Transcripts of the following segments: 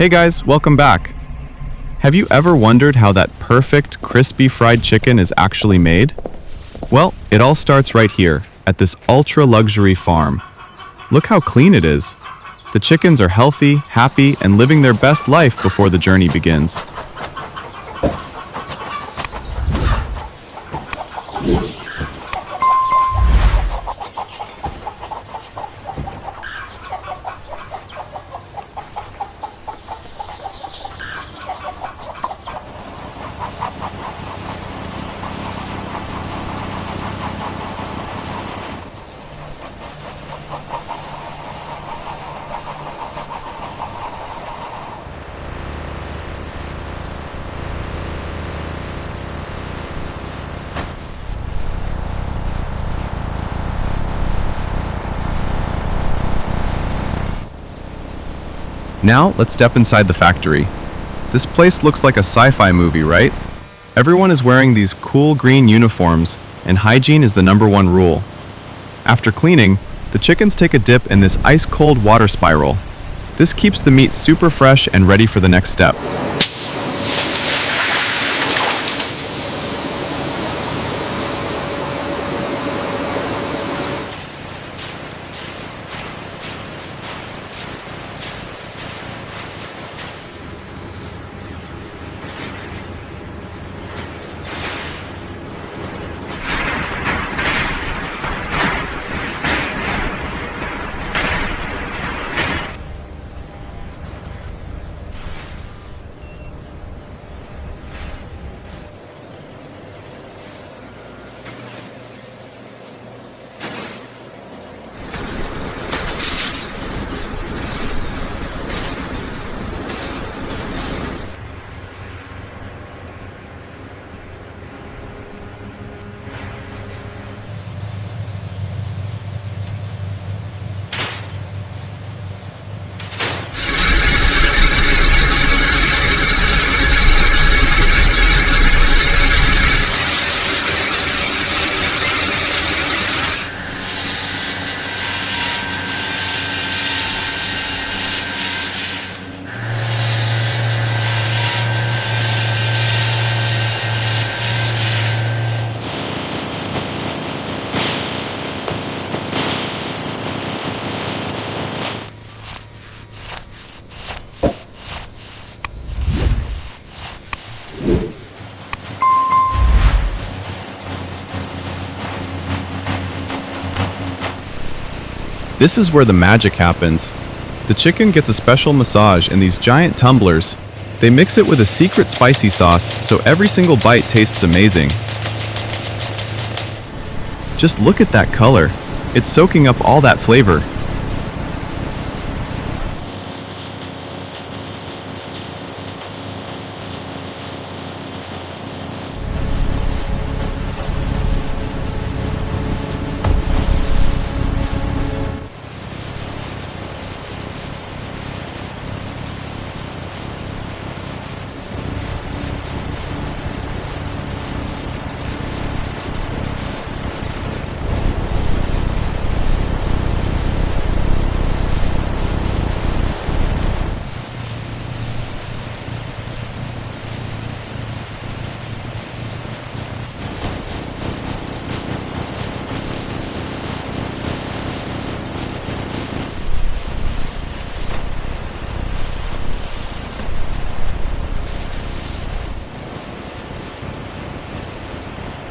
Hey guys, welcome back. Have you ever wondered how that perfect, crispy fried chicken is actually made? Well, it all starts right here, at this ultra-luxury farm. Look how clean it is. The chickens are healthy, happy, and living their best life before the journey begins. Now, let's step inside the factory. This place looks like a sci-fi movie, right? Everyone is wearing these cool green uniforms, and hygiene is the #1 rule. After cleaning, the chickens take a dip in this ice-cold water spiral. This keeps the meat super fresh and ready for the next step. This is where the magic happens. The chicken gets a special massage in these giant tumblers. They mix it with a secret spicy sauce, so every single bite tastes amazing. Just look at that color. It's soaking up all that flavor.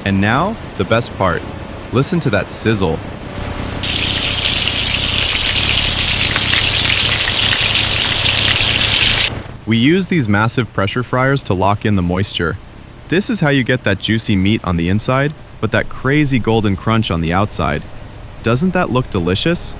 And now, the best part. Listen to that sizzle. We use these massive pressure fryers to lock in the moisture. This is how you get that juicy meat on the inside, but that crazy golden crunch on the outside. Doesn't that look delicious?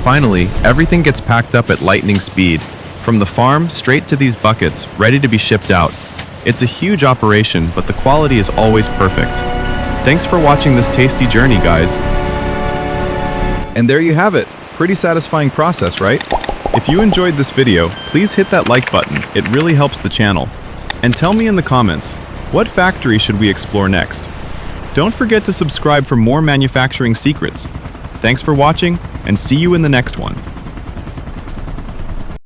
Finally, everything gets packed up at lightning speed, from the farm straight to these buckets, ready to be shipped out. It's a huge operation, but the quality is always perfect. Thanks for watching this tasty journey, guys. And there you have it. Pretty satisfying process, right? If you enjoyed this video, please hit that like button. It really helps the channel. And tell me in the comments, what factory should we explore next? Don't forget to subscribe for more manufacturing secrets. Thanks for watching, and see you in the next one.